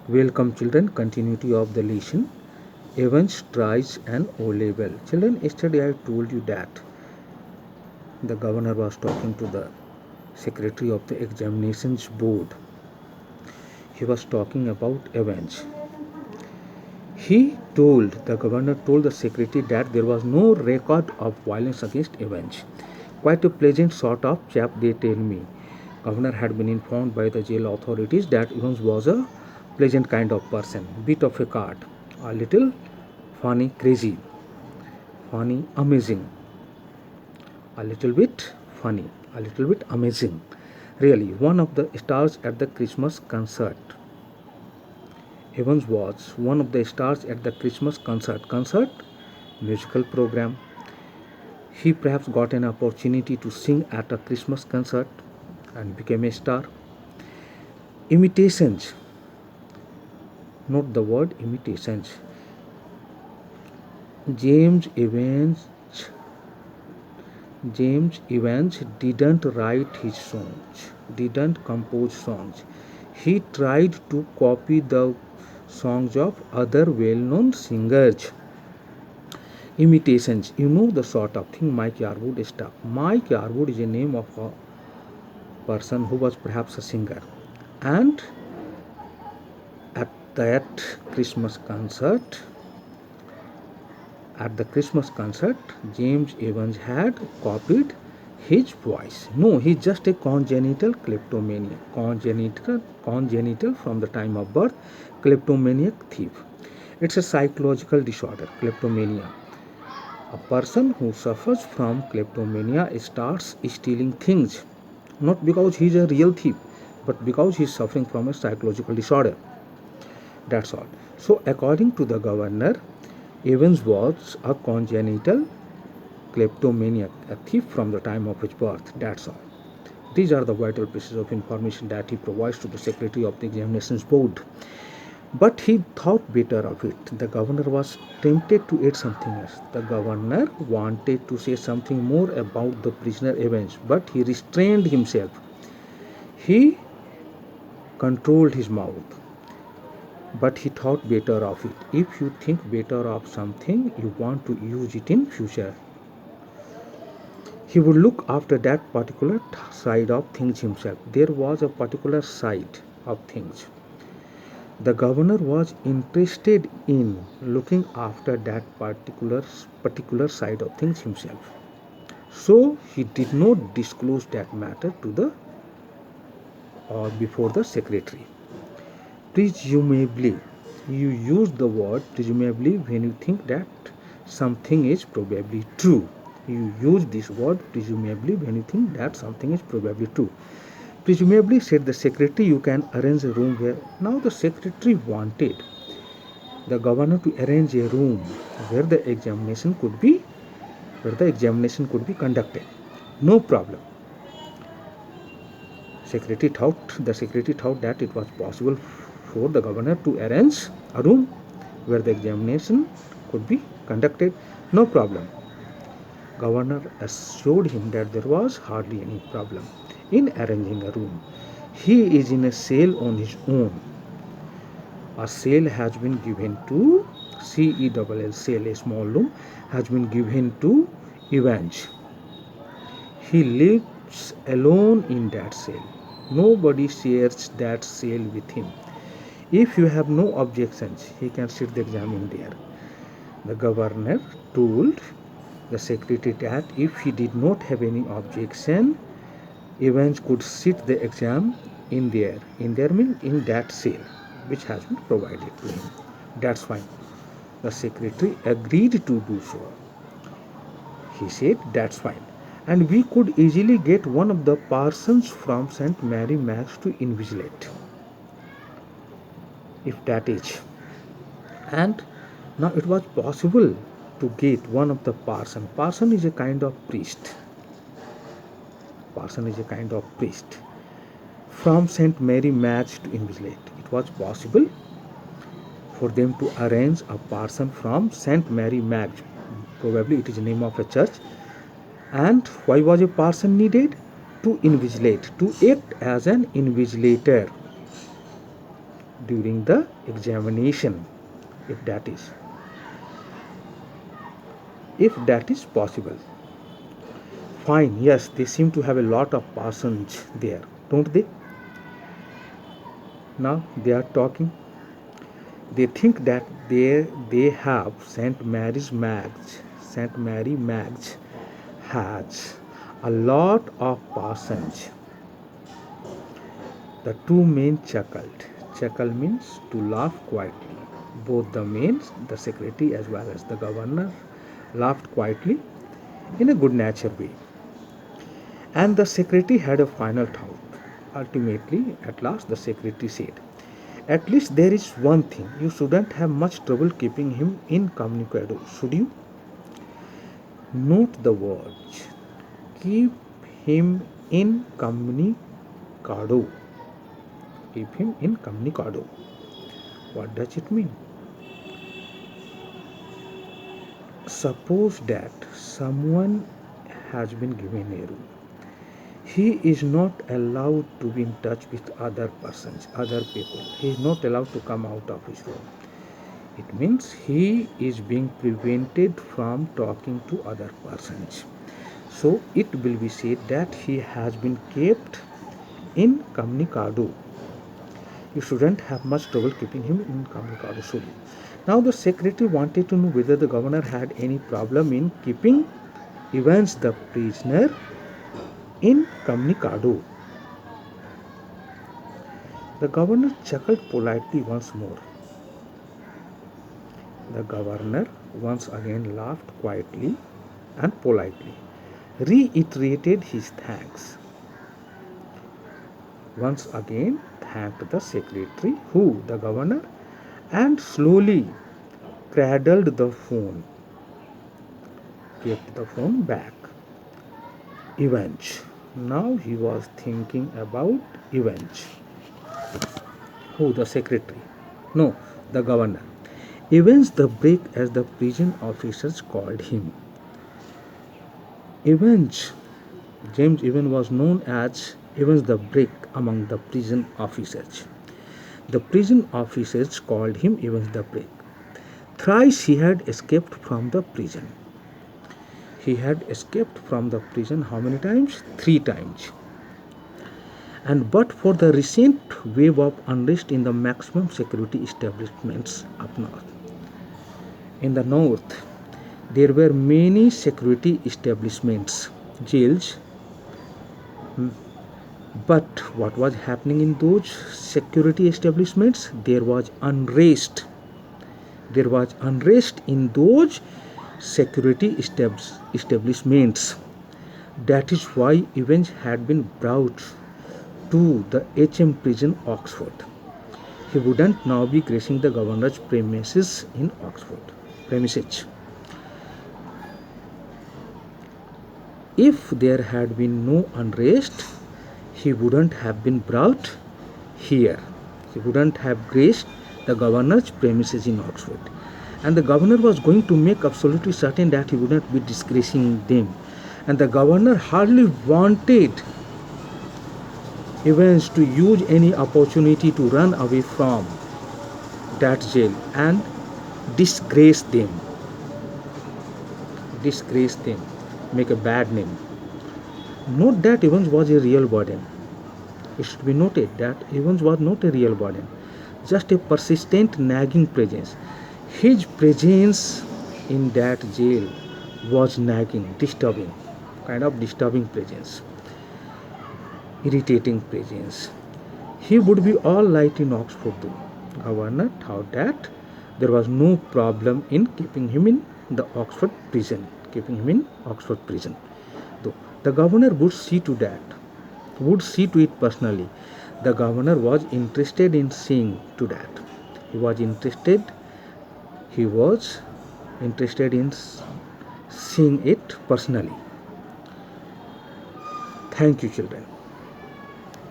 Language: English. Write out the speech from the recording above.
Welcome children, continuity of the lesson. Evans tries an O level. Children, yesterday I told you that the governor was talking to the secretary of the examinations board. He was talking about Evans. The governor told the secretary that there was no record of violence against Evans. Quite a pleasant sort of chap, they tell me. Governor had been informed by the jail authorities that Evans was a pleasant kind of person, bit of a card, a little funny, crazy, funny, amazing, a little bit funny, a little bit amazing. Really, one of the stars at the Christmas concert. Evans was one of the stars at the Christmas concert, musical program. He perhaps got an opportunity to sing at a Christmas concert and became a star. Imitations. Note the word imitations. James Evans didn't write his songs, didn't compose songs. He tried to copy the songs of other well-known singers. Imitations, you know the sort of thing Mike Yarwood stuff. Mike Yarwood is a name of a person who was perhaps a singer. And at that Christmas concert, James Evans had copied his voice. No, he's just a congenital kleptomaniac. Congenital from the time of birth, kleptomaniac thief. It's a psychological disorder, kleptomania. A person who suffers from kleptomania starts stealing things, not because he's a real thief, but because he's suffering from a psychological disorder. That's all. So, according to the governor, Evans was a congenital kleptomaniac, a thief from the time of his birth. That's all. These are the vital pieces of information that he provides to the secretary of the examinations board. But he thought better of it. The governor was tempted to add something else. The governor wanted to say something more about the prisoner Evans, but he restrained himself. He controlled his mouth. But he thought better of it. If you think better of something, you want to use it in future. He would look after that particular side of things himself. There was a particular side of things. The governor was interested in looking after that particular side of things himself. So he did not disclose that matter to the or before the secretary. Presumably, you use the word presumably when you think that something is probably true. You use this word presumably when you think that something is probably true. Presumably, said the secretary, you can arrange a room where. Now the secretary wanted the governor to arrange a room where the examination could be conducted. No problem. The secretary thought that it was possible for the governor to arrange a room where the examination could be conducted. No problem. Governor assured him that there was hardly any problem in arranging a room. He is in a cell on his own. A cell has been given to CELL, cell, a small room has been given to Evans. He lives alone in that cell. Nobody shares that cell with him. If you have no objections, he can sit the exam in there. The governor told the secretary that if he did not have any objection, Evans could sit the exam in there. In there means in that cell which has been provided to him. That's fine. The secretary agreed to do so. He said, that's fine. And we could easily get one of the parsons from St. Mary Max to invigilate. If that is. And now it was possible to get one of the parson. Parson is a kind of priest. From St. Mary Max to invigilate. It was possible for them to arrange a parson from St. Mary Max. Probably it is the name of a church. And why was a parson needed? To invigilate, to act as an invigilator. during the examination, if that is possible. Fine, yes, they seem to have a lot of parsonage there, don't they? Now they are talking. They think that they have St. Mary's Magds. St. Mary Magds has a lot of parsonage. The two men chuckled. Chuckle means to laugh quietly. Both the men, the secretary as well as the governor, laughed quietly in a good natured way. And the secretary had a final thought. Ultimately, at last, the secretary said, "At least there is one thing. You shouldn't have much trouble keeping him incommunicado, should you? Note the words. Keep him incommunicado. Keep him incommunicado. What does it mean? Suppose that someone has been given a room. He is not allowed to be in touch with other persons, other people. He is not allowed to come out of his room. It means he is being prevented from talking to other persons. So it will be said that he has been kept incommunicado. You shouldn't have much trouble keeping him incommunicado, should you? Now the secretary wanted to know whether the governor had any problem in keeping Evans the prisoner incommunicado. The governor chuckled politely once more. The governor once again laughed quietly and politely, reiterated his thanks. Once again thanked the secretary, who, the governor, and slowly cradled the phone, kept the phone back. Evans. Now he was thinking about Evans. Who, the secretary? No, the governor. Evans the Brick, as the prison officers called him. Evans, James Evans, was known as Evans the Brick among the prison officers. The prison officers called him Evans the Brick. Thrice he had escaped from the prison. He had escaped from the prison how many times? 3 times. And but for the recent wave of unrest in the maximum security establishments up north. In the north, there were many security establishments, jails. But what was happening in those security establishments? There was unrest. There was unrest in those security establishments. That is why Evans had been brought to the HM prison, Oxford. He wouldn't now be gracing the governor's premises in Oxford. If there had been no unrest, he wouldn't have been brought here. He wouldn't have graced the governor's premises in Oxford. And the governor was going to make absolutely certain that he wouldn't be disgracing them. And the governor hardly wanted Evans to use any opportunity to run away from that jail and disgrace them, make a bad name. Note that Evans was a real burden. It should be noted that Evans was not a real burden, just a persistent nagging presence. His presence in that jail was nagging, disturbing, kind of disturbing presence, irritating presence. He would be all right in Oxford though. Governor thought that there was no problem in keeping him in the Oxford prison, Though the governor would see to it personally. The governor was interested in seeing to that. He was interested in seeing it personally. Thank you, children.